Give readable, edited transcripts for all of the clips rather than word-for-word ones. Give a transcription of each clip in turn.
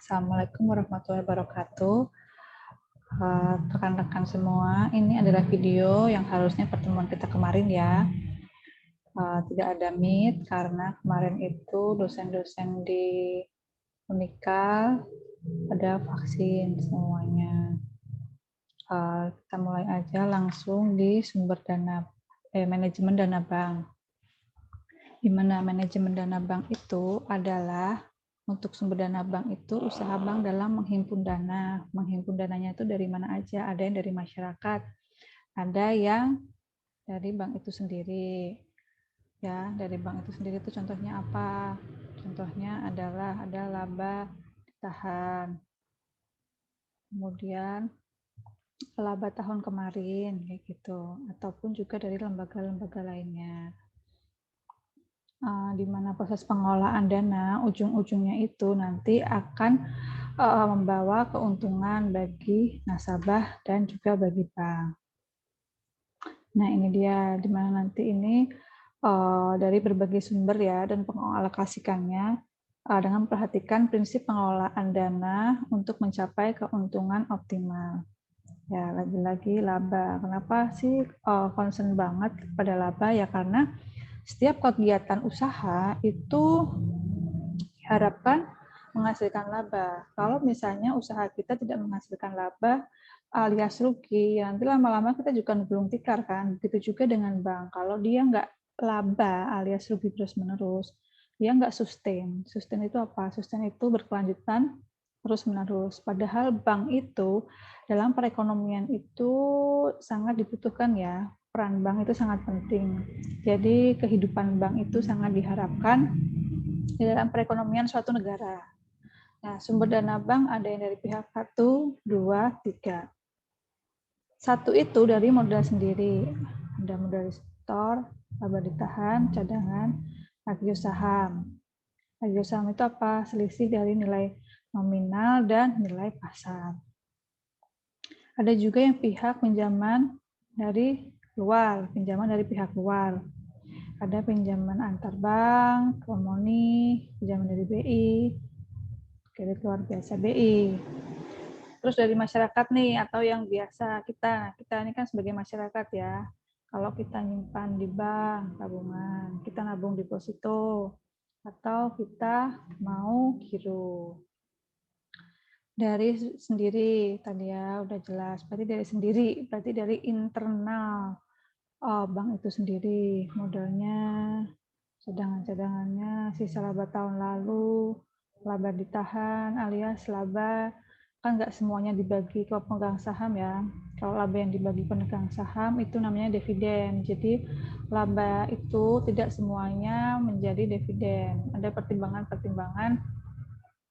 Assalamualaikum warahmatullahi wabarakatuh. Rekan-rekan semua, ini adalah video yang harusnya pertemuan kita kemarin ya. Tidak ada meet karena kemarin itu dosen-dosen di Unikal ada vaksin semuanya. Kita mulai aja langsung di manajemen dana bank. Di mana manajemen dana bank itu adalah untuk sumber dana bank itu usaha bank dalam menghimpun dana. Menghimpun dananya itu dari mana aja? Ada yang dari masyarakat, ada yang dari bank itu sendiri. Ya, dari bank itu sendiri itu contohnya apa? Contohnya adalah ada laba ditahan. Kemudian laba tahun kemarin kayak gitu, ataupun juga dari lembaga-lembaga lainnya. Di mana proses pengelolaan dana ujung-ujungnya itu nanti akan membawa keuntungan bagi nasabah dan juga bagi bank. Nah, ini dia di mana nanti ini dari berbagai sumber ya dan pengalokasikannya dengan memperhatikan prinsip pengelolaan dana untuk mencapai keuntungan optimal. Ya, lagi-lagi laba. Kenapa sih concern banget pada laba? Ya karena setiap kegiatan usaha itu diharapkan menghasilkan laba. Kalau misalnya usaha kita tidak menghasilkan laba alias rugi, ya nanti lama-lama kita juga gulung tikar kan. Begitu juga dengan bank. Kalau dia nggak laba alias rugi terus-menerus, dia nggak sustain. Sustain itu apa? Sustain itu berkelanjutan terus-menerus. Padahal bank itu dalam perekonomian itu sangat dibutuhkan ya. Peran bank itu sangat penting. Jadi kehidupan bank itu sangat diharapkan di dalam perekonomian suatu negara. Nah, sumber dana bank ada yang dari pihak 1, 2, 3. Satu itu dari modal sendiri. Ada modal store, laba ditahan, cadangan, agio saham. Agio saham itu apa? Selisih dari nilai nominal dan nilai pasar. Ada juga yang pihak pinjaman dari luar, pinjaman dari pihak luar. Ada pinjaman antar bank, komoni, pinjaman dari BI, kredit luar biasa BI. Terus dari masyarakat nih, atau yang biasa kita ini kan sebagai masyarakat ya, kalau kita nyimpan di bank, tabungan, kita nabung deposito, atau kita mau giro. Dari sendiri, tadi ya udah jelas, berarti dari sendiri, berarti dari internal bank itu sendiri, modalnya, cadangan-cadangannya, sisa laba tahun lalu, laba ditahan alias laba kan nggak semuanya dibagi ke pemegang saham ya. Kalau laba yang dibagi pemegang saham itu namanya dividen. Jadi laba itu tidak semuanya menjadi dividen. Ada pertimbangan-pertimbangan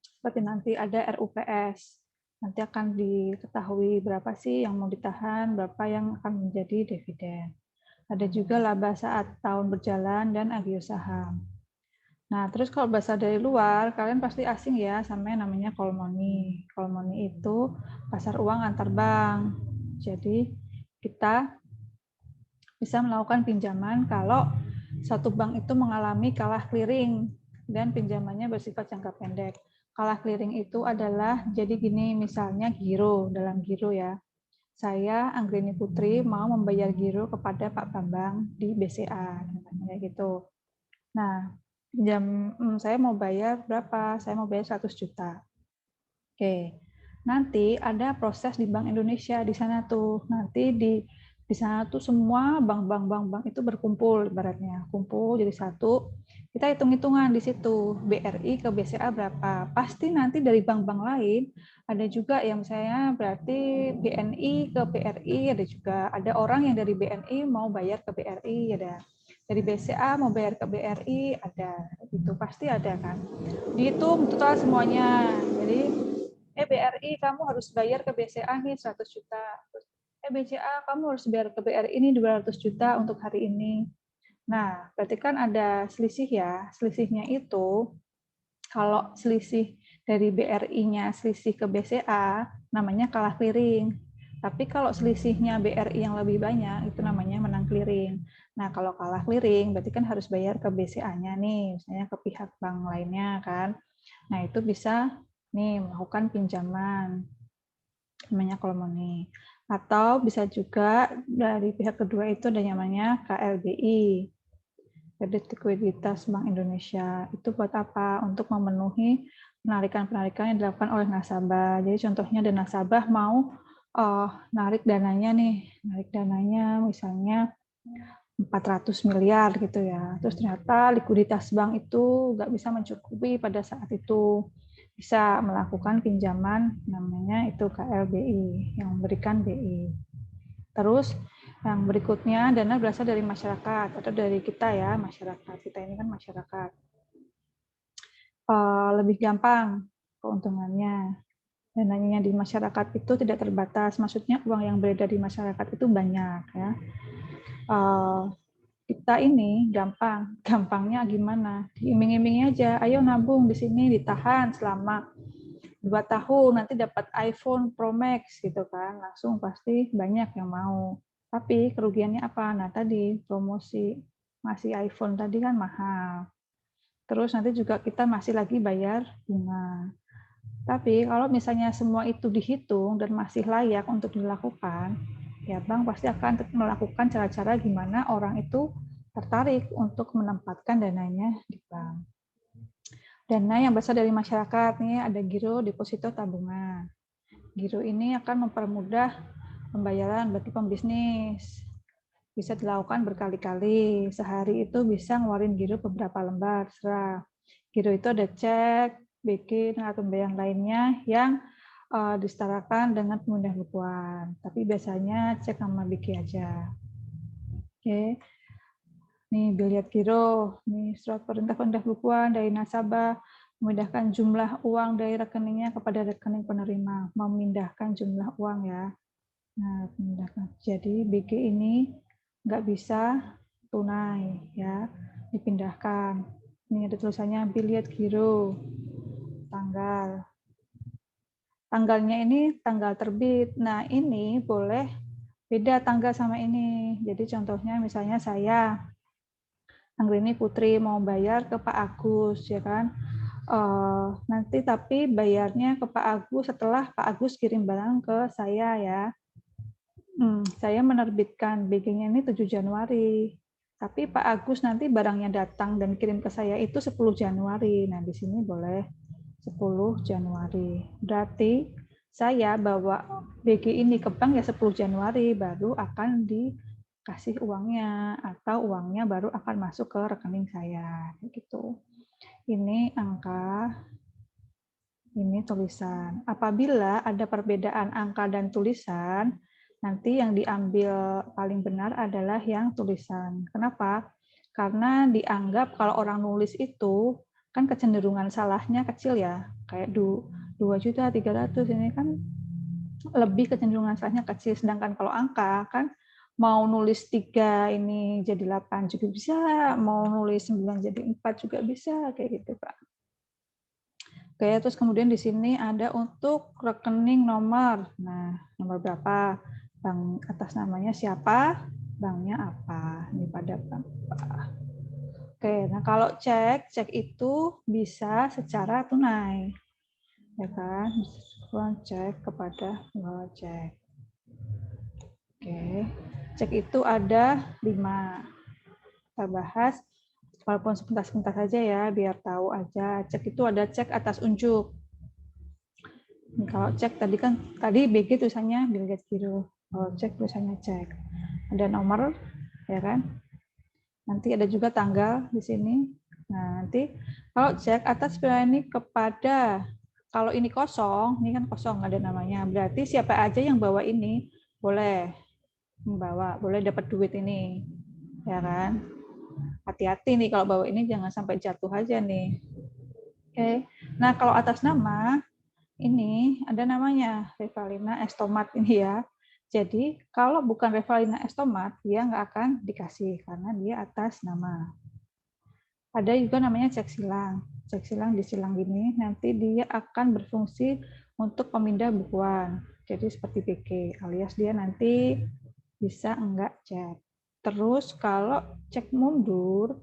seperti nanti ada RUPS. Nanti akan diketahui berapa sih yang mau ditahan, berapa yang akan menjadi dividen. Ada juga laba saat tahun berjalan dan agio saham. Nah, terus kalau bahasa dari luar, kalian pasti asing ya sama yang namanya call money. Call money itu pasar uang antar bank. Jadi, kita bisa melakukan pinjaman kalau satu bank itu mengalami kalah clearing dan pinjamannya bersifat jangka pendek. Kalah clearing itu adalah, jadi gini misalnya giro, dalam giro ya. Saya, Anggrini Putri, mau membayar giro kepada Pak Bambang di BCA. Kayak gitu. Nah, saya mau bayar berapa? Saya mau bayar 100 juta. Oke. Nanti ada proses di Bank Indonesia di sana tuh. Nanti di sana tuh semua bank itu berkumpul ibaratnya. Kumpul jadi satu. Kita hitung-hitungan di situ. BRI ke BCA berapa? Pasti nanti dari bank-bank lain ada juga yang misalnya berarti BNI ke BRI, ada juga ada orang yang dari BNI mau bayar ke BRI, ada dari BCA mau bayar ke BRI, ada itu pasti ada kan. Dihitung total semuanya. Jadi BRI kamu harus bayar ke BCA nih 100 juta. BCA kamu harus bayar ke BRI ini 200 juta untuk hari ini. Nah, berarti kan ada selisih ya. Selisihnya itu kalau selisih dari BRI-nya selisih ke BCA namanya kalah clearing. Tapi kalau selisihnya BRI yang lebih banyak itu namanya menang clearing. Nah, kalau kalah clearing berarti kan harus bayar ke BCA-nya nih, misalnya ke pihak bank lainnya kan. Nah, itu bisa nih melakukan pinjaman, namanya call money. Atau bisa juga dari pihak kedua itu ada namanya KLBI, Kredit Likuiditas Bank Indonesia. Itu buat apa? Untuk memenuhi penarikan-penarikan yang dilakukan oleh nasabah. Jadi contohnya ada nasabah mau narik dananya misalnya 400 miliar gitu ya. Terus ternyata likuiditas bank itu nggak bisa mencukupi pada saat itu. Bisa melakukan pinjaman namanya itu KLBI yang memberikan BI. Terus yang berikutnya dana berasal dari masyarakat atau dari kita ya, masyarakat. Kita ini kan masyarakat. Lebih gampang keuntungannya. Dananya di masyarakat itu tidak terbatas. Maksudnya uang yang beredar di masyarakat itu banyak ya. Kita ini gampangnya gimana? Diiming-imingi aja, ayo nabung di sini, ditahan selama 2 tahun, nanti dapat iPhone Pro Max gitu kan, langsung pasti banyak yang mau. Tapi kerugiannya apa? Nah tadi promosi masih iPhone tadi kan mahal. Terus nanti juga kita masih lagi bayar bunga. Tapi kalau misalnya semua itu dihitung dan masih layak untuk dilakukan, ya bank pasti akan melakukan cara-cara gimana orang itu tertarik untuk menempatkan dananya di bank. Dana yang berasal dari masyarakat nih ada giro deposito tabungan. Giro ini akan mempermudah pembayaran bagi pembisnis. Bisa dilakukan berkali-kali. Sehari itu bisa ngeluarin giro beberapa lembar, serah. Giro itu ada cek, BG, dan pembayaran lainnya yang disetarakan dengan pemindah bukuan. Tapi biasanya cek sama BG aja. Oke. Nih, biliat giro. Nih, surat perintah pemindah bukuan dari nasabah memindahkan jumlah uang dari rekeningnya kepada rekening penerima. Memindahkan jumlah uang ya. Nah, memindahkan. Jadi BG ini nggak bisa tunai ya, dipindahkan. Ini ada tulisannya biliat giro. Tanggalnya ini tanggal terbit. Nah, ini boleh beda tanggal sama ini. Jadi contohnya misalnya saya Anggreni Putri mau bayar ke Pak Agus ya kan. Nanti tapi bayarnya ke Pak Agus setelah Pak Agus kirim barang ke saya ya. Saya menerbitkan BG-nya ini 7 Januari. Tapi Pak Agus nanti barangnya datang dan kirim ke saya itu 10 Januari. Nah, di sini boleh 10 Januari. Berarti saya bawa BG ini ke bank ya 10 Januari baru akan dikasih uangnya atau uangnya baru akan masuk ke rekening saya gitu. Ini angka, ini tulisan. Apabila ada perbedaan angka dan tulisan, nanti yang diambil paling benar adalah yang tulisan. Kenapa? Karena dianggap kalau orang nulis itu kan kecenderungan salahnya kecil ya. Kayak 2.300.000 ini kan lebih kecenderungan salahnya kecil. Sedangkan kalau angka kan mau nulis 3 ini jadi 8 juga bisa, mau nulis 9 jadi 4 juga bisa, kayak gitu, Pak. Oke, terus kemudian di sini ada untuk rekening nomor. Nah, nomor berapa? Bank atas namanya siapa? Banknya apa? Ini pada bank apa? Oke, nah kalau cek itu bisa secara tunai. Ya kan? Uang cek kepada pengelola cek. Oke, cek itu ada 5. Kita bahas walaupun sebentar-sebentar saja ya, biar tahu aja. Cek itu ada cek atas unjuk. Kalau cek tadi BG tulisannya biliat giro. Kalau cek tulisannya cek. Ada nomor, ya kan? Nanti ada juga tanggal di sini. Nah, nanti kalau cek atas ini kepada, kalau ini kosong, ini kan kosong nggak ada namanya. Berarti siapa aja yang bawa ini boleh membawa, boleh dapat duit ini, ya kan? Hati-hati nih kalau bawa ini jangan sampai jatuh aja nih. Oke. Nah, kalau atas nama ini ada namanya Revalina Estomat ini ya. Jadi kalau bukan Revalina Estomat, dia nggak akan dikasih karena dia atas nama. Ada juga namanya cek silang. Cek silang disilang gini, nanti dia akan berfungsi untuk pemindah bukuan. Jadi seperti BG, alias dia nanti bisa enggak cek. Terus kalau cek mundur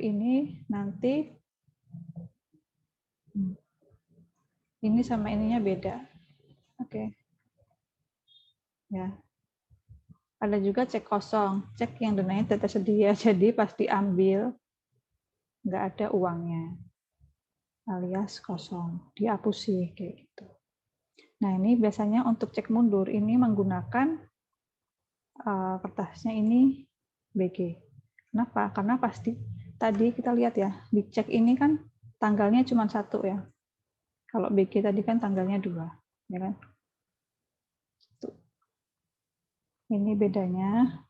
ini nanti Ini sama ininya beda. Oke. Ya. Ada juga cek kosong, cek yang dananya tidak tersedia, jadi pas diambil nggak ada uangnya, alias kosong, dihapusi kayak gitu. Nah ini biasanya untuk cek mundur ini menggunakan kertasnya ini BG. Kenapa? Karena pasti tadi kita lihat ya di cek ini kan tanggalnya cuma 1 ya. Kalau BG tadi kan tanggalnya 2, ya kan? Tuh. Ini bedanya.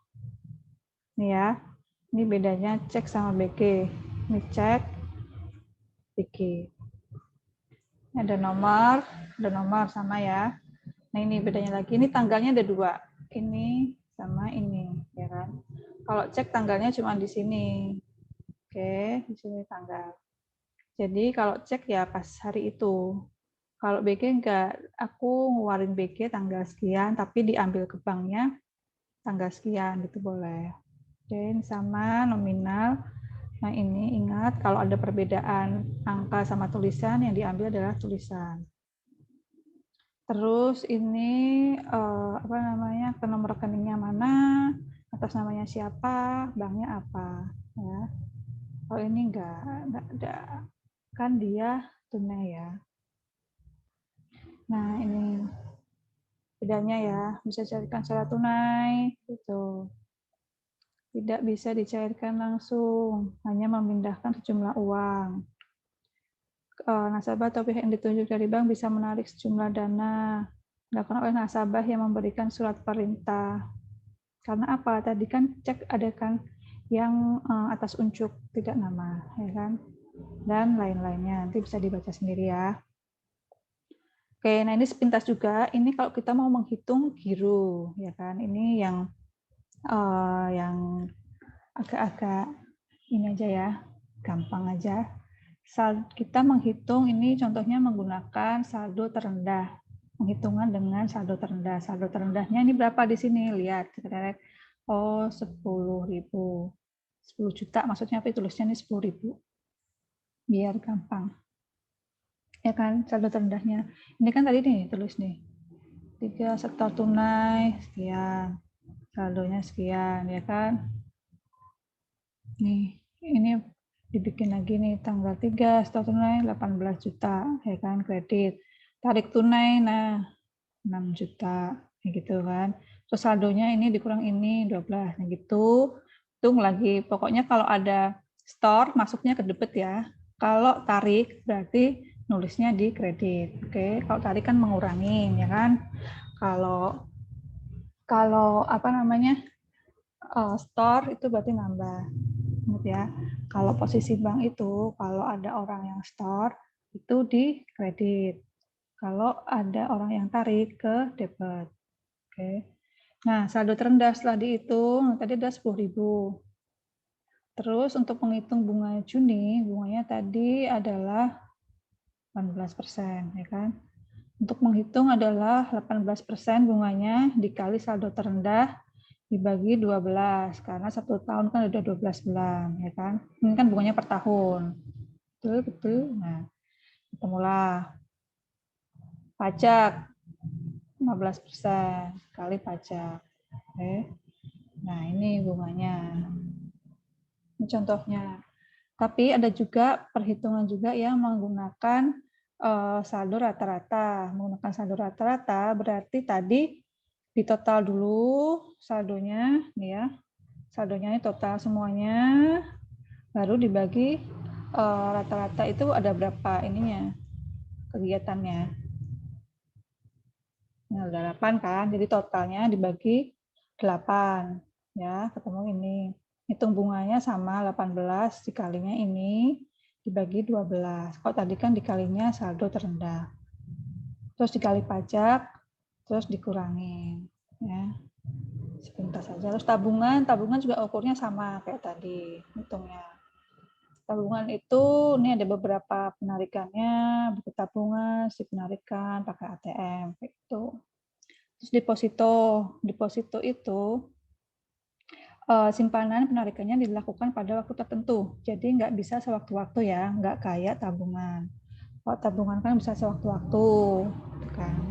Nih ya, ini bedanya cek sama BG. Ini cek, BG. Ada nomor sama ya. Nah ini bedanya lagi, ini tanggalnya ada 2. Ini sama ini, ya kan? Kalau cek tanggalnya cuma di sini. Oke, di sini tanggal. Jadi kalau cek ya pas hari itu. Kalau BG enggak, aku ngeluarin BG tanggal sekian, tapi diambil ke banknya tanggal sekian, gitu boleh. Oke, ini sama nominal. Nah ini ingat kalau ada perbedaan angka sama tulisan, yang diambil adalah tulisan. Terus ini apa namanya, ke nomor rekeningnya mana, atas namanya siapa, banknya apa, ya. Kalau ini enggak ada, kan dia tunai ya. Nah ini bedanya ya, bisa cairkan secara tunai, gitu. Tidak bisa dicairkan langsung, hanya memindahkan sejumlah uang. Nasabah atau pihak yang ditunjuk dari bank bisa menarik sejumlah dana dilakukan oleh nasabah yang memberikan surat perintah. Karena apa? Tadi kan cek ada kan yang atas uncuk tidak nama, ya kan? Dan lain-lainnya. Nanti bisa dibaca sendiri ya. Oke, nah ini sepintas juga. Ini kalau kita mau menghitung giro, ya kan? Ini yang agak-agak ini aja ya, gampang aja. Kita menghitung ini contohnya menggunakan saldo terendah. Penghitungan dengan saldo terendah. Saldo terendahnya ini berapa di sini? Lihat, kita lihat. Oh, 10.000. 10 juta maksudnya apa? Tulisnya ini 10.000. Biar gampang. Ya kan, saldo terendahnya. Ini kan tadi nih, tulis nih. 3 setor tunai, sekian. Saldonya sekian, ya kan? Nih, ini dibikin lagi nih tanggal 3 setor tunai 18 juta, ya kan, kredit. Tarik tunai, nah 6 juta, gitu kan. Terus saldonya ini dikurang ini 12, nah gitu. Hitung lagi, pokoknya kalau ada store masuknya ke debit ya. Kalau tarik berarti nulisnya di kredit. Oke, kalau tarik kan mengurangi, ya kan. Kalau apa namanya? Store itu berarti nambah. Ingat ya. Kalau posisi bank itu kalau ada orang yang store itu di kredit. Kalau ada orang yang tarik ke debit. Oke. Nah, saldo terendah setelah dihitung tadi ada 10.000. Terus untuk menghitung bunga Juni, bunganya tadi adalah 18%, ya kan? Untuk menghitung adalah 18% bunganya dikali saldo terendah dibagi 12, karena 1 tahun kan udah 12 bulan, ya kan? Ini kan bunganya per tahun. Betul. Nah, ketemulah. Pajak 15% kali pajak. Oke. Nah, ini bunganya. Ini contohnya. Tapi ada juga perhitungan juga yang menggunakan saldo rata-rata. Menggunakan saldo rata-rata berarti tadi di total dulu saldonya, nih ya. Saldonya ini total semuanya, baru dibagi rata-rata itu ada berapa ininya kegiatannya. Nah, udah 8 kan, jadi totalnya dibagi 8. Ya, ketemu ini. Hitung bunganya sama 18 dikalinya ini dibagi 12. Kalau tadi kan dikalinya saldo terendah. Terus dikali pajak, terus dikurangi. Ya. Sepintas saja. Terus tabungan juga ukurnya sama kayak tadi hitungnya. Tabungan itu ini ada beberapa penarikannya, buku tabungan, penarikan pakai ATM gitu. Terus deposito itu simpanan penarikannya dilakukan pada waktu tertentu. Jadi nggak bisa sewaktu-waktu ya, nggak kayak tabungan. Kalau tabungan kan bisa sewaktu-waktu, kan.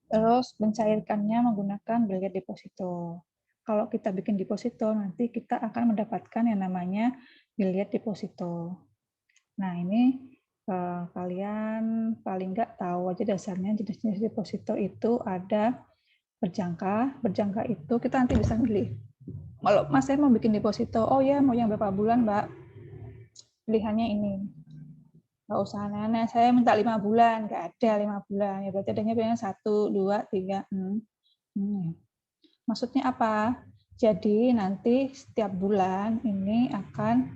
Terus mencairkannya menggunakan bilet deposito. Kalau kita bikin deposito, nanti kita akan mendapatkan yang namanya bilet deposito. Nah, ini kalian paling nggak tahu aja dasarnya jenis-jenis deposito itu ada berjangka. Berjangka itu kita nanti bisa milih. Kalau Mas saya mau bikin deposito, oh ya mau yang berapa bulan Mbak? Pilihannya ini. Nggak usah aneh-aneh, saya minta 5 bulan, nggak ada 5 bulan. Ya berarti adanya biasanya 1, 2, 3, 6. Maksudnya apa? Jadi nanti setiap bulan ini akan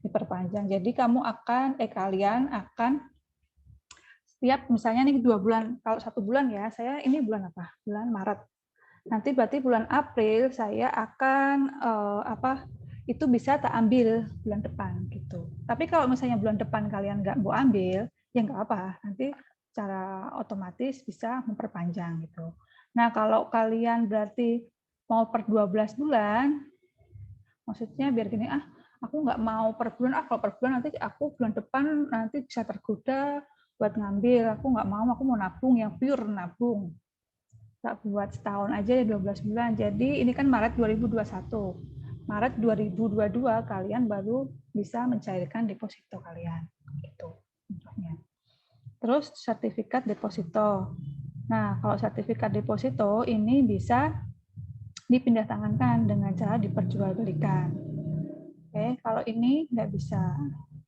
diperpanjang. Jadi kalian akan setiap misalnya nih 2 bulan, kalau 1 bulan ya, saya ini bulan apa? Bulan Maret. Nanti berarti bulan April saya akan itu bisa tak ambil bulan depan gitu. Tapi kalau misalnya bulan depan kalian nggak mau ambil, ya nggak apa. Nanti secara otomatis bisa memperpanjang gitu. Nah kalau kalian berarti mau per 12 bulan, maksudnya biar gini, aku nggak mau per bulan, kalau per bulan nanti aku bulan depan nanti bisa tergoda buat ngambil, aku nggak mau, aku mau nabung yang pure nabung. Tak buat setahun aja ya 12 bulan. Jadi ini kan Maret 2021. Maret 2022 kalian baru bisa mencairkan deposito kalian. Gitu contohnya. Terus sertifikat deposito. Nah, kalau sertifikat deposito ini bisa dipindah tangankan dengan cara diperjualbelikan. Oke, kalau ini nggak bisa.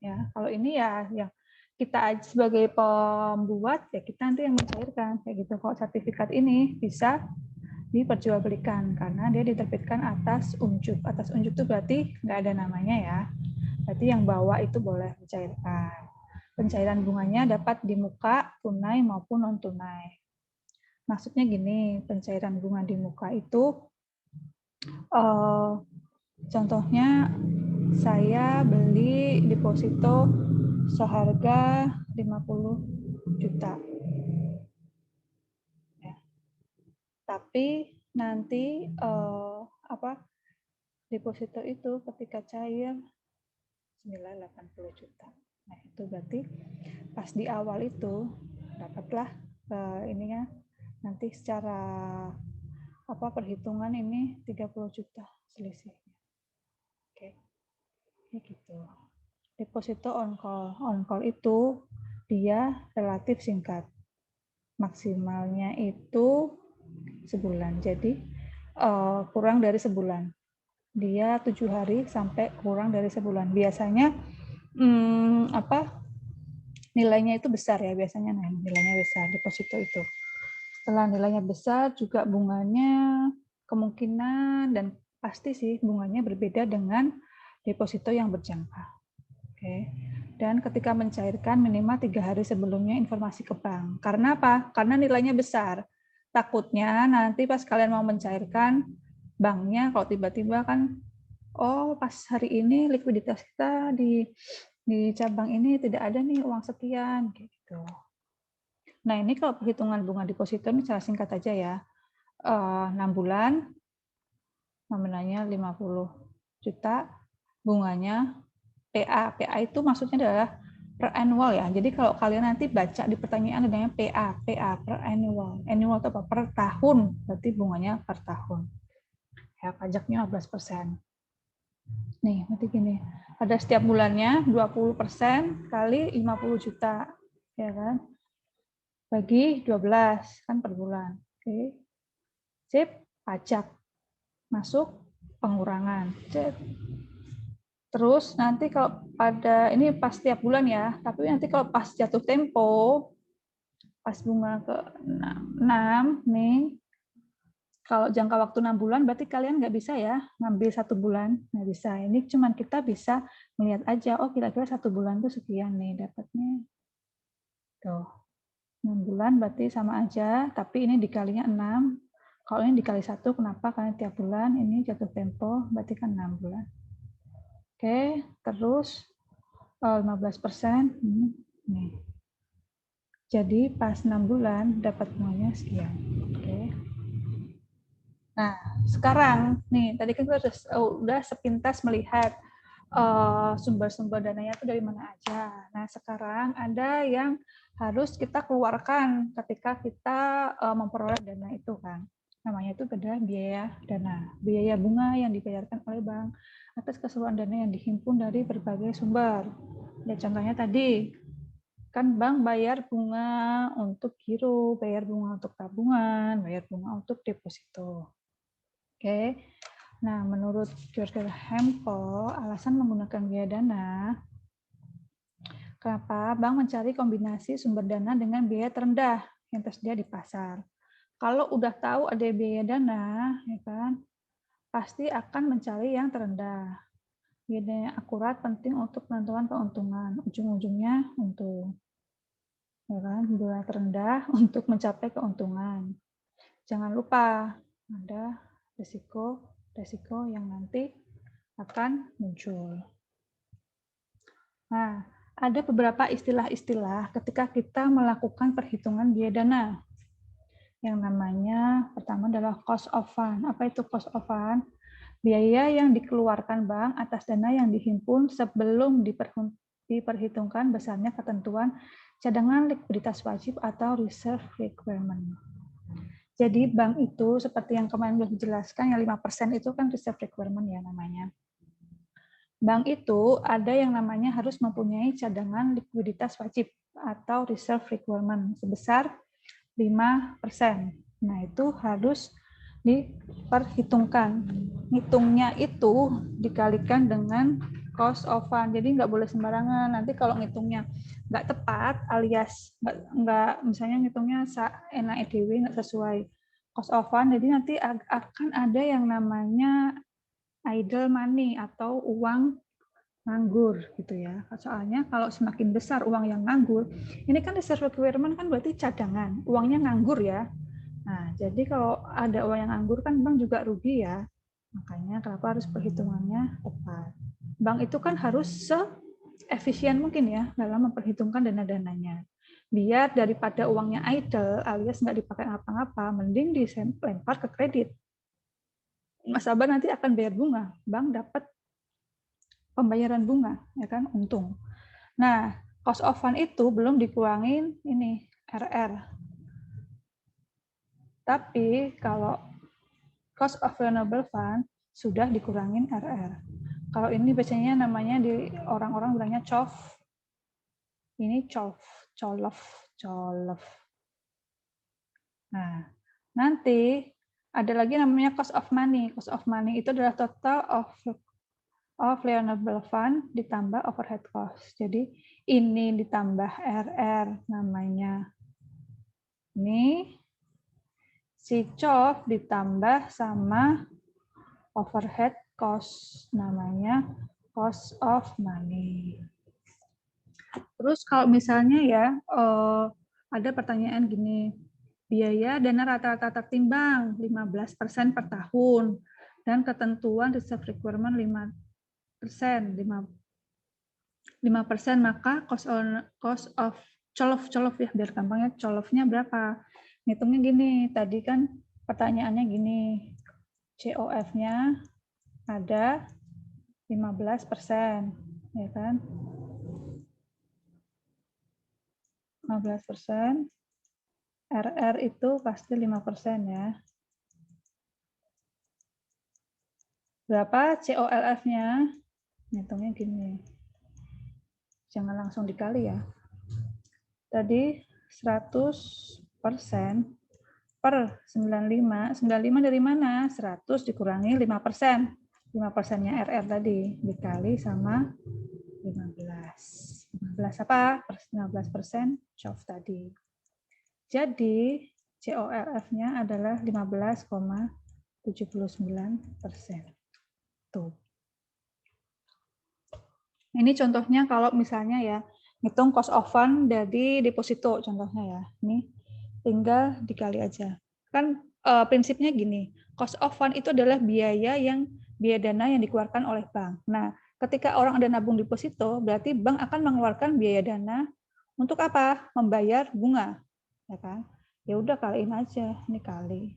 Ya, kalau ini ya kita sebagai pembuat ya kita nanti yang mencairkan kayak gitu. Kalau sertifikat ini bisa diperjualbelikan karena dia diterbitkan atas unjuk. Atas unjuk itu berarti nggak ada namanya ya. Berarti yang bawa itu boleh mencairkan. Pencairan bunganya dapat di muka, tunai maupun non tunai. Maksudnya gini, pencairan bunga di muka itu contohnya saya beli deposito seharga 50 juta. Ya. Tapi nanti deposito itu ketika cair 980 juta. Nah, itu berarti pas di awal itu dapatlah ininya nanti secara perhitungan ini 30 juta selisihnya. Oke. Kayak gitu. Deposito on call. On call itu dia relatif singkat. Maksimalnya itu sebulan. Jadi kurang dari sebulan. Dia 7 hari sampai kurang dari sebulan. Biasanya nilainya itu besar ya biasanya. Nah, nilainya besar deposito itu. Setelah nilainya besar juga bunganya kemungkinan dan pasti sih bunganya berbeda dengan deposito yang berjangka. Oke. Dan ketika mencairkan minimal 3 hari sebelumnya informasi ke bank. Karena apa? Karena nilainya besar. Takutnya nanti pas kalian mau mencairkan banknya kalau tiba-tiba kan pas hari ini likuiditas kita di cabang ini tidak ada nih uang sekian gitu. Nah, ini kalau perhitungan bunga deposito ini secara singkat aja ya. 6 bulan nominalnya 50 juta, bunganya PA. PA itu maksudnya adalah per annual ya. Jadi kalau kalian nanti baca di pertanyaan adanya PA per annual. Annual itu apa? Per tahun. Berarti bunganya per tahun. Ya, pajaknya 15%. Nih, berarti gini. Pada setiap bulannya 20% kali 50 juta. Ya kan? Bagi 12 kan per bulan. Oke. Sip, pajak. Masuk pengurangan. Sip. Terus nanti kalau pada ini pas tiap bulan ya, tapi nanti kalau pas jatuh tempo, pas bunga ke 6 nih, kalau jangka waktu 6 bulan berarti kalian nggak bisa ya ngambil 1 bulan, nggak bisa. Ini cuman kita bisa melihat aja, oh kira-kira 1 bulan tuh sekian nih dapatnya. Tuh, 6 bulan berarti sama aja, tapi ini dikalinya 6. Kalau ini dikali 1, kenapa? Karena tiap bulan ini jatuh tempo, berarti kan 6 bulan. Oke, terus 15%. Nih. Jadi pas 6 bulan dapat bunganya sekian. Oke. Nah, sekarang nih tadi kan kita udah sepintas melihat sumber-sumber dananya itu dari mana aja. Nah, sekarang ada yang harus kita keluarkan ketika kita memperoleh dana itu kan. Namanya itu adalah biaya dana, biaya bunga yang dibayarkan oleh bank atas keseluruhan dana yang dihimpun dari berbagai sumber. Ya, contohnya tadi, kan bank bayar bunga untuk giro, bayar bunga untuk tabungan, bayar bunga untuk deposito. Oke. Nah, menurut George Hempel, alasan menggunakan biaya dana, kenapa bank mencari kombinasi sumber dana dengan biaya terendah yang tersedia di pasar. Kalau udah tahu ada biaya dana, ya kan, pasti akan mencari yang terendah. Biaya dana yang akurat penting untuk penentuan keuntungan. Ujung-ujungnya untung. Ya kan, biaya terendah untuk mencapai keuntungan. Jangan lupa ada risiko yang nanti akan muncul. Nah, ada beberapa istilah-istilah ketika kita melakukan perhitungan biaya dana. Yang namanya pertama adalah cost of fund. Apa itu cost of fund? Biaya yang dikeluarkan bank atas dana yang dihimpun sebelum diperhitungkan besarnya ketentuan cadangan likuiditas wajib atau reserve requirement. Jadi bank itu seperti yang kemarin sudah dijelaskan, yang 5% itu kan reserve requirement ya namanya. Bank itu ada yang namanya harus mempunyai cadangan likuiditas wajib atau reserve requirement sebesar 5%. Nah, itu harus diperhitungkan. Ngitungnya itu dikalikan dengan cost of fund. Jadi nggak boleh sembarangan. Nanti kalau ngitungnya nggak tepat alias nggak misalnya ngitungnya enak EDW nggak sesuai cost of fund, jadi nanti akan ada yang namanya idle money atau uang nganggur gitu ya. Soalnya kalau semakin besar uang yang nganggur, ini kan reserve requirement kan berarti cadangan, uangnya nganggur ya. Nah, jadi kalau ada uang yang nganggur kan bank juga rugi ya. Makanya kenapa harus perhitungannya tepat. Bank itu kan harus se-efisien mungkin ya dalam memperhitungkan dana-dananya. Biar daripada uangnya idle alias nggak dipakai ngapa-ngapa, mending dilempar ke kredit. Nasabah nanti akan bayar bunga, bank dapat pembayaran bunga, ya kan, untung. Nah, cost of fund itu belum dikurangin ini RR. Tapi kalau cost of renewable fund sudah dikurangin RR. Kalau ini biasanya namanya di orang-orang bilangnya COF. Ini COF, COLOF. Nah, nanti ada lagi namanya cost of money. Cost of money itu adalah total of renewable fund ditambah overhead cost. Jadi ini ditambah RR namanya. Ini si COF ditambah sama overhead cost namanya cost of money. Terus kalau misalnya ya ada pertanyaan gini, biaya dana rata-rata tertimbang 15% per tahun dan ketentuan reserve requirement 5%, 5%, maka cost of colof ya, biar gampangnya colofnya berapa? Ngitungnya gini, tadi kan pertanyaannya gini, COF-nya ada 15%, ya kan? 15%, RR itu pasti 5% ya. Berapa COLF-nya? Ngitungnya gini. Jangan langsung dikali ya. Tadi 100% per 95. 95 dari mana? 100 dikurangi 5%. 5%-nya RR tadi dikali sama 15. 15 apa? 15% COF tadi. Jadi COLF-nya adalah 15,79%. Tuh. Ini contohnya kalau misalnya ya, ngitung cost of fund dari deposito contohnya ya. Ini tinggal dikali aja. Kan prinsipnya gini, cost of fund itu adalah biaya dana yang dikeluarkan oleh bank. Nah, ketika orang ada nabung deposito, berarti bank akan mengeluarkan biaya dana untuk apa? Membayar bunga, ya kan? Ya udah kaliin aja, ini kali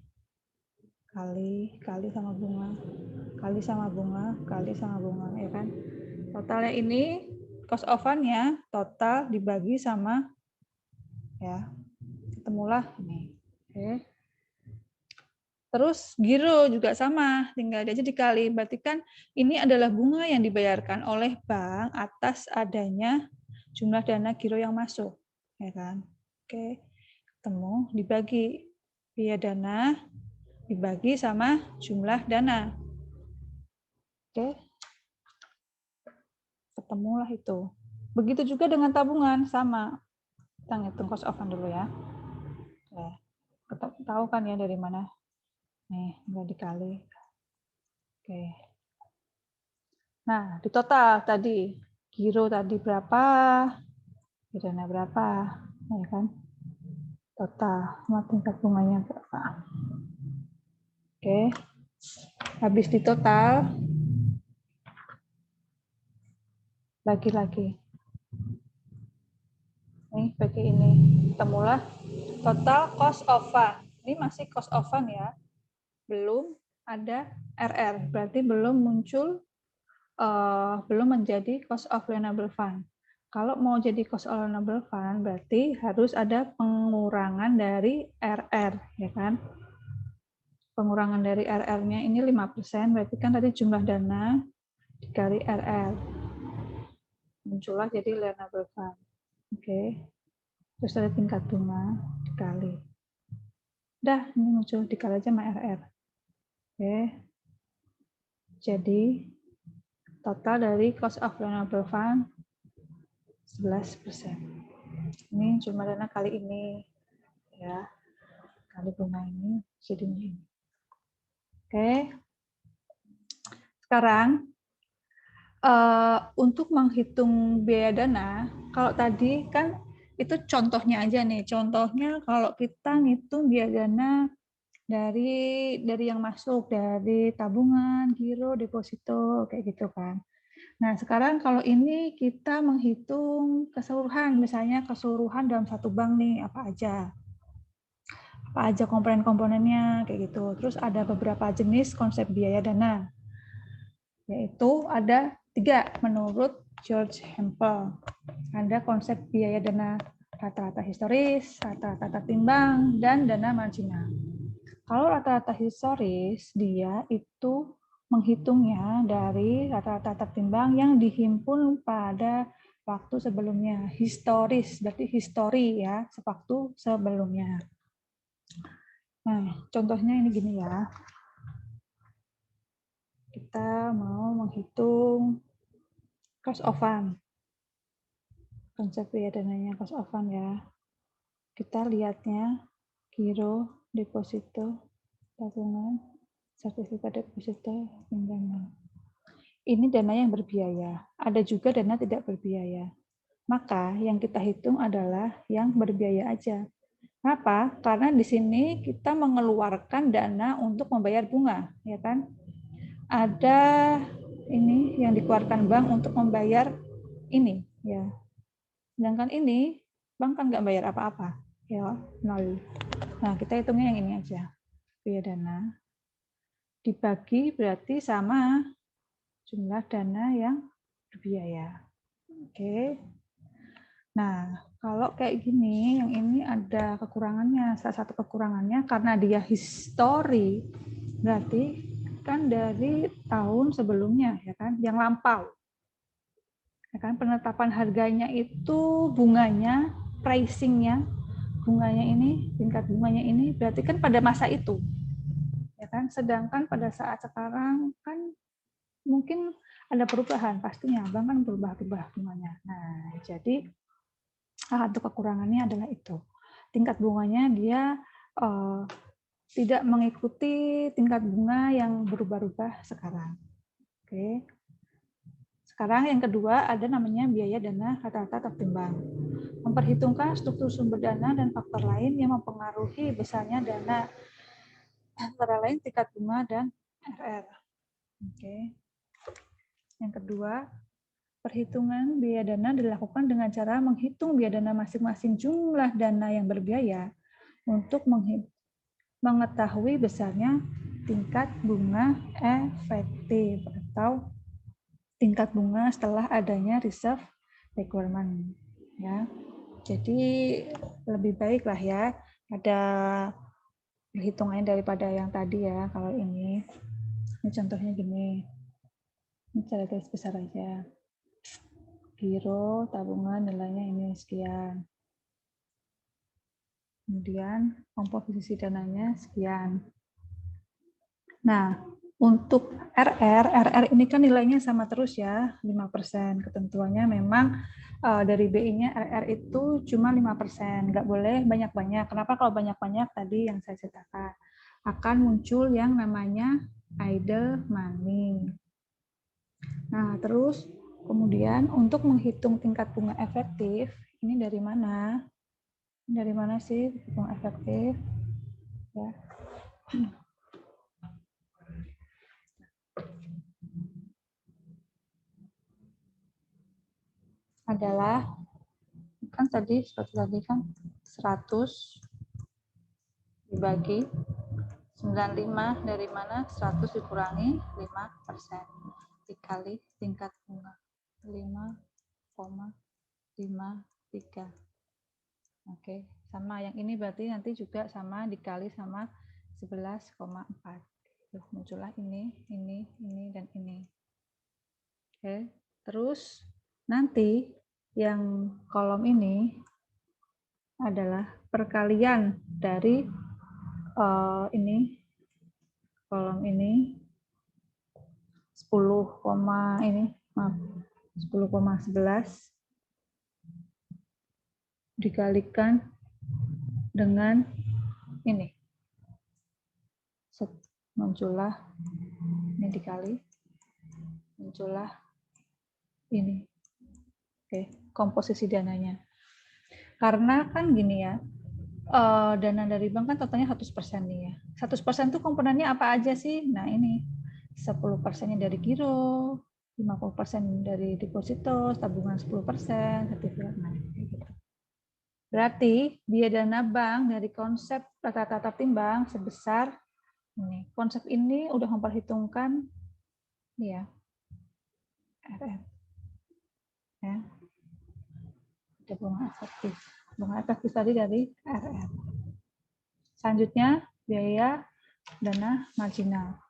sama bunga, kali sama bunga, ya kan? Totalnya ini cost of fund-nya total dibagi sama ya. Ketemulah ini. Oke. Terus giro juga sama, tinggal aja dikali. Berarti kan ini adalah bunga yang dibayarkan oleh bank atas adanya jumlah dana giro yang masuk, ya kan? Oke, ketemu dibagi biaya dana dibagi sama jumlah dana. Oke, ketemulah itu. Begitu juga dengan tabungan sama. Kita ngitung cost of fund dulu ya. Tahu kan ya dari mana? Nih, nggak dikali. Oke. Nah, di total tadi, giro tadi berapa, dana berapa, ya kan? Total, sama tingkat bunganya berapa. Oke. Habis di total, bagi lagi. Nih, bagi ini. Ketemulah total cost of fund. Ini masih cost of fund ya. Belum ada RR, berarti belum muncul belum menjadi cost of loanable fund. Kalau mau jadi cost of loanable fund, berarti harus ada pengurangan dari RR, ya kan? Pengurangan dari RR-nya ini 5%, berarti kan tadi jumlah dana dikali RR. Muncullah jadi loanable fund. Oke. Terus ada tingkat bunga dikali. Dah, ini muncul dikali aja sama RR. Oke. Jadi total dari cost of loanable fund 11%. Ini jumlah dana kali ini, ya, kali bunga ini, jadinya ini. Oke. Sekarang untuk menghitung biaya dana, kalau tadi kan itu contohnya aja nih. Contohnya kalau kita ngitung biaya dana dari yang masuk, dari tabungan, giro, deposito, kayak gitu kan. Nah, sekarang kalau ini kita menghitung keseluruhan, misalnya keseluruhan dalam satu bank nih, apa aja komponen-komponennya, kayak gitu. Terus ada beberapa jenis konsep biaya dana, yaitu ada 3 menurut George Hempel. Ada konsep biaya dana rata-rata historis, rata-rata timbang, dan dana marginal. Kalau rata-rata historis, dia itu menghitungnya dari rata-rata tertimbang yang dihimpun pada waktu sebelumnya. Historis, berarti histori ya, sewaktu sebelumnya. Nah, contohnya ini gini ya. Kita mau menghitung cost of fund. Konsep biaya dananya cost of fund ya. Kita lihatnya giro, deposito, tabungan, sertifikat deposito, pinjaman. Ini dana yang berbiaya. Ada juga dana tidak berbiaya. Maka yang kita hitung adalah yang berbiaya aja. Kenapa? Karena di sini kita mengeluarkan dana untuk membayar bunga, ya kan? Ada ini yang dikeluarkan bank untuk membayar ini, ya. Sedangkan ini bank kan nggak bayar apa-apa, ya, nol. Nah, kita hitungnya yang ini aja. Biaya dana dibagi berarti sama jumlah dana yang berbiaya. Oke. Nah, kalau kayak gini, yang ini ada kekurangannya. Salah satu kekurangannya karena dia histori, berarti kan dari tahun sebelumnya, ya kan, yang lampau. Ya kan, penetapan harganya itu bunganya, pricing-nya, bunganya ini, tingkat bunganya ini, berarti kan pada masa itu. Ya kan, sedangkan pada saat sekarang kan mungkin ada perubahan, pastinya bank kan berubah-ubah bunganya. Nah, jadi salah satu kekurangannya adalah itu. Tingkat bunganya dia tidak mengikuti tingkat bunga yang berubah-ubah sekarang. Oke. Sekarang yang kedua ada namanya biaya dana rata-rata tertimbang. Memperhitungkan struktur sumber dana dan faktor lain yang mempengaruhi besarnya dana, antara lain tingkat bunga dan RR. Oke. Yang kedua, perhitungan biaya dana dilakukan dengan cara menghitung biaya dana masing-masing jumlah dana yang berbiaya untuk mengetahui besarnya tingkat bunga efektif atau tingkat bunga setelah adanya reserve requirement ya. Jadi lebih baik lah ya ada perhitungannya daripada yang tadi ya. Kalau ini contohnya gini, ini cara garis besar aja. Giro tabungan nilainya ini sekian. Kemudian komposisi dananya sekian. Nah, untuk RR ini kan nilainya sama terus ya, 5%. Ketentuannya memang dari BI-nya RR itu cuma 5%, nggak boleh banyak-banyak. Kenapa kalau banyak-banyak tadi yang saya ceritakan? Akan muncul yang namanya idle money. Nah, terus kemudian untuk menghitung tingkat bunga efektif, ini dari mana? Dari mana sih bunga efektif? Ya. Adalah kan tadi seperti tadi kan 100 dibagi 95 dari mana 100 dikurangi 5% dikali tingkat bunga 5,53. Oke, sama yang ini berarti nanti juga sama dikali sama 11,4. Muncullah ini, dan ini. Oke, terus nanti yang kolom ini adalah perkalian dari ini kolom ini 10,11 dikalikan dengan ini. Muncullah ini dikali muncullah ini. Oke, komposisi dananya. Karena kan gini ya, dana dari bank kan totalnya 100% nih ya. 100% itu komponennya apa aja sih? Nah ini 10%-nya dari giro, 50% dari deposito, tabungan 10%, sertifikat. Nah, gitu. Berarti biaya dana bank dari konsep rata-rata timbang sebesar ini. Konsep ini udah memperhitungkan ya RR. Ya. Ada bunga efektif. Bunga efektif tadi dari RR. Selanjutnya biaya dana marginal.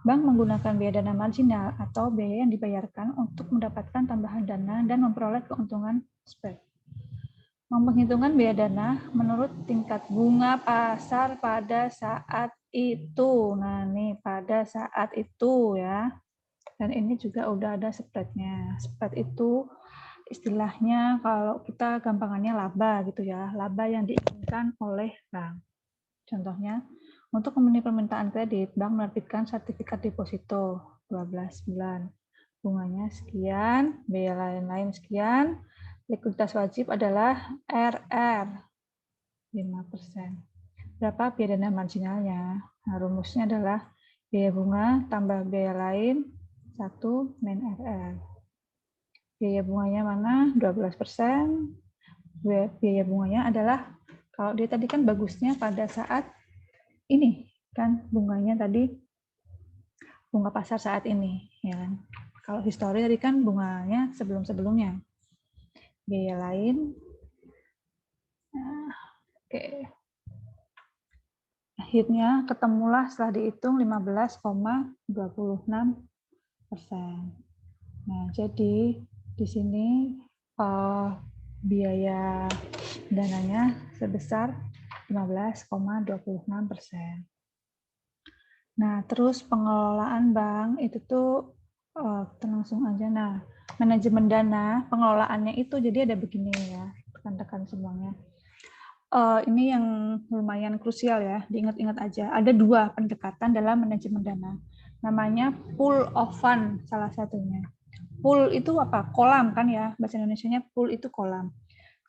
Bank menggunakan biaya dana marginal atau biaya yang dibayarkan untuk mendapatkan tambahan dana dan memperoleh keuntungan spread. Memperhitungkan biaya dana menurut tingkat bunga pasar pada saat itu. Nah, nih pada saat itu ya. Dan ini juga udah ada spread-nya. Spread itu istilahnya kalau kita gampangannya laba gitu ya. Laba yang diinginkan oleh bank. Contohnya, untuk memenuhi permintaan kredit, bank menerbitkan sertifikat deposito 12 bulan. Bunganya sekian, biaya lain-lain sekian. Likuiditas wajib adalah RR 5%. Berapa biaya dana marginalnya? Nah, rumusnya adalah biaya bunga tambah biaya lain 1 min RR. Biaya bunganya mana? 12%. Biaya bunganya adalah, kalau dia tadi kan bagusnya pada saat ini, kan bunganya tadi bunga pasar saat ini. Ya kan? Kalau histori tadi kan bunganya sebelum-sebelumnya. Biaya lain. Nah, oke. Akhirnya ketemulah setelah dihitung 15,26%. Nah, jadi di sini biaya dananya sebesar 15,26%. Nah, terus pengelolaan bank itu tuh kita langsung aja. Nah, manajemen dana pengelolaannya itu jadi ada begini ya, tekan-tekan semuanya. Ini yang lumayan krusial ya, diingat-ingat aja. Ada 2 pendekatan dalam manajemen dana. Namanya pool of fund salah satunya. Pool itu apa? Kolam kan ya, bahasa Indonesianya pool itu kolam.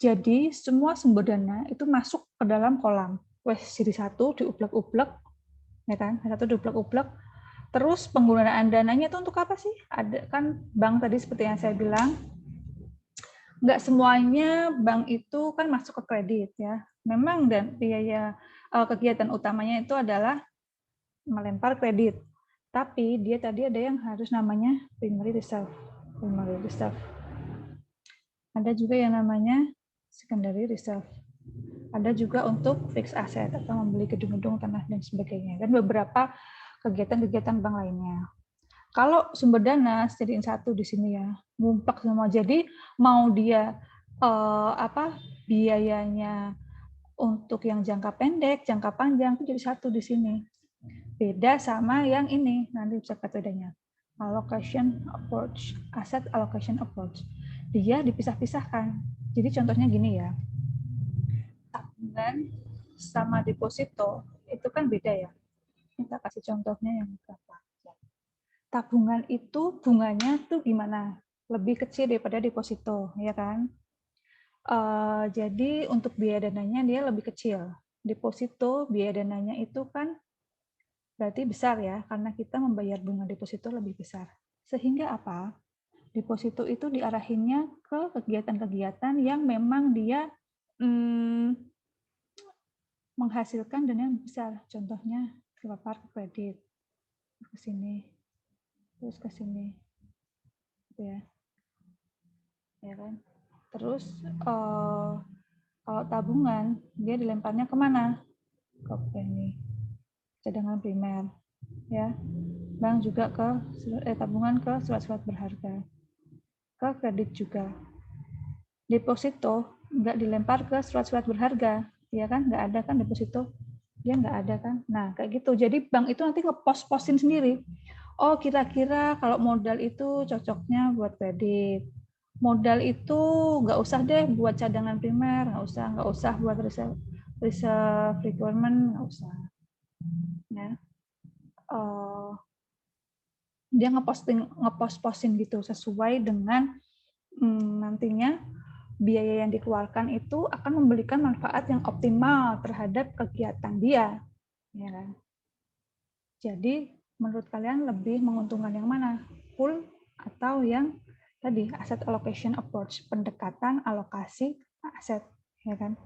Jadi semua sumber dana itu masuk ke dalam kolam. Wes jadi satu diublek-ublek, ya kan? Satu diublek-ublek. Terus penggunaan dananya itu untuk apa sih? Ada kan bank tadi seperti yang saya bilang, nggak semuanya bank itu kan masuk ke kredit ya. Memang dan biaya kegiatan utamanya itu adalah melempar kredit. Tapi dia tadi ada yang harus namanya primary reserve. primary reserve. Ada juga yang namanya secondary reserve. Ada juga untuk fixed asset atau membeli gedung-gedung, tanah dan sebagainya, dan beberapa kegiatan-kegiatan bank lainnya. Kalau sumber dana jadiin satu di sini ya, ngumplak semua. Jadi mau dia biayanya untuk yang jangka pendek, jangka panjang itu jadi satu di sini. Beda sama yang ini, nanti bisa lihat bedanya. Allocation approach, asset allocation approach. Dia dipisah-pisahkan. Jadi contohnya gini ya, tabungan sama deposito itu kan beda ya. Kita kasih contohnya yang berapa. Tabungan itu bunganya tuh gimana? Lebih kecil daripada deposito, ya kan? Jadi untuk biaya dananya dia lebih kecil. Deposito biaya dananya itu kan berarti besar ya, karena kita membayar bunga deposito lebih besar. Sehingga apa? Deposito itu diarahinnya ke kegiatan-kegiatan yang memang dia menghasilkan dana yang besar. Contohnya kelapar kredit ke sini, terus ke sini, ya kan? Terus kalau tabungan dia dilemparnya kemana? Ke ini cadangan primer, ya. Bank juga ke tabungan ke surat-surat berharga, ke kredit juga. Deposito nggak dilempar ke surat-surat berharga, ya kan? Nggak ada kan deposito, dia nggak ada kan? Nah kayak gitu. Jadi bank itu nanti ngepost-postin sendiri. Oh kira-kira kalau modal itu cocoknya buat kredit. Modal itu nggak usah deh buat cadangan primer, nggak usah buat reserve requirement, nggak usah. Ya. Dia ngepost-postin gitu sesuai dengan nantinya biaya yang dikeluarkan itu akan memberikan manfaat yang optimal terhadap kegiatan dia, ya kan? Jadi menurut kalian lebih menguntungkan yang mana? Pool atau yang tadi asset allocation approach, pendekatan alokasi aset, ya kan?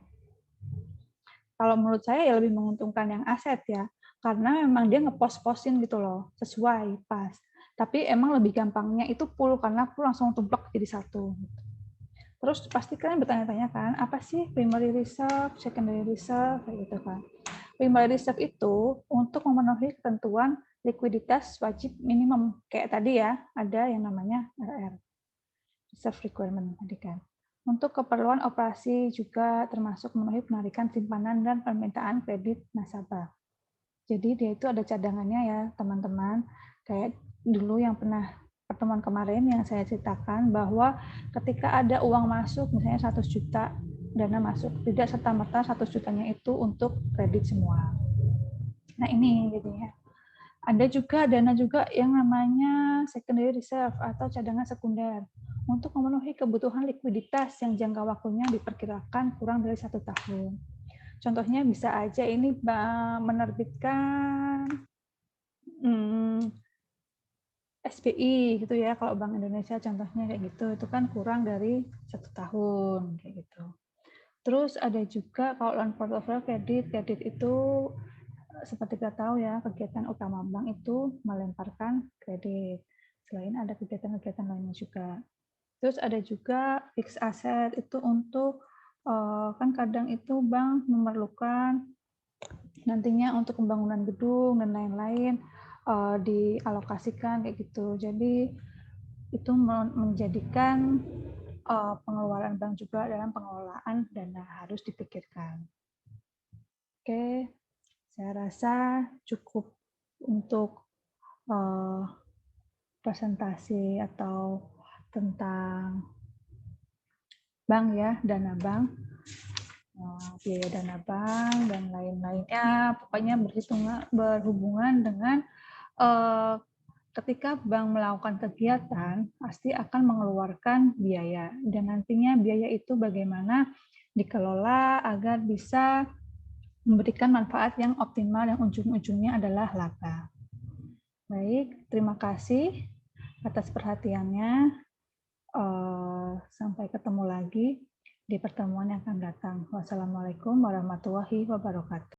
Kalau menurut saya ya lebih menguntungkan yang aset ya, karena memang dia ngepost-postin gitu loh, sesuai pas. Tapi emang lebih gampangnya itu pool karena pool langsung tumplek jadi satu. Terus pasti kalian bertanya-tanya kan, apa sih primary reserve, secondary reserve, kayak gitu kan. Primary reserve itu untuk memenuhi ketentuan likuiditas wajib minimum. Kayak tadi ya, ada yang namanya RR, reserve requirement tadi kan. Untuk keperluan operasi juga termasuk memenuhi penarikan simpanan dan permintaan kredit nasabah. Jadi dia itu ada cadangannya ya teman-teman. Kayak dulu yang pernah pertemuan kemarin yang saya ceritakan bahwa ketika ada uang masuk misalnya 100 juta dana masuk, tidak serta-merta 100 jutanya itu untuk kredit semua. Nah ini jadinya. Ada juga dana juga yang namanya secondary reserve atau cadangan sekunder untuk memenuhi kebutuhan likuiditas yang jangka waktunya diperkirakan kurang dari 1 tahun. Contohnya bisa aja ini menerbitkan SBI gitu ya, kalau Bank Indonesia contohnya kayak gitu, itu kan kurang dari 1 tahun kayak gitu. Terus ada juga kalau loan portfolio kredit itu seperti kita tahu ya, kegiatan utama bank itu melemparkan kredit. Selain ada kegiatan-kegiatan lainnya juga. Terus ada juga fixed asset itu untuk kan kadang itu bank memerlukan nantinya untuk pembangunan gedung dan lain-lain dialokasikan kayak gitu. Jadi itu menjadikan pengeluaran bank juga dalam pengelolaan dana harus dipikirkan. Oke, saya rasa cukup untuk presentasi atau tentang bank ya, dana bank, biaya dana bank dan lain-lainnya. Pokoknya berhubungan dengan ketika bank melakukan kegiatan pasti akan mengeluarkan biaya dan nantinya biaya itu bagaimana dikelola agar bisa memberikan manfaat yang optimal yang ujung-ujungnya adalah laba. Baik, terima kasih atas perhatiannya. Sampai ketemu lagi di pertemuan yang akan datang. Wassalamualaikum warahmatullahi wabarakatuh.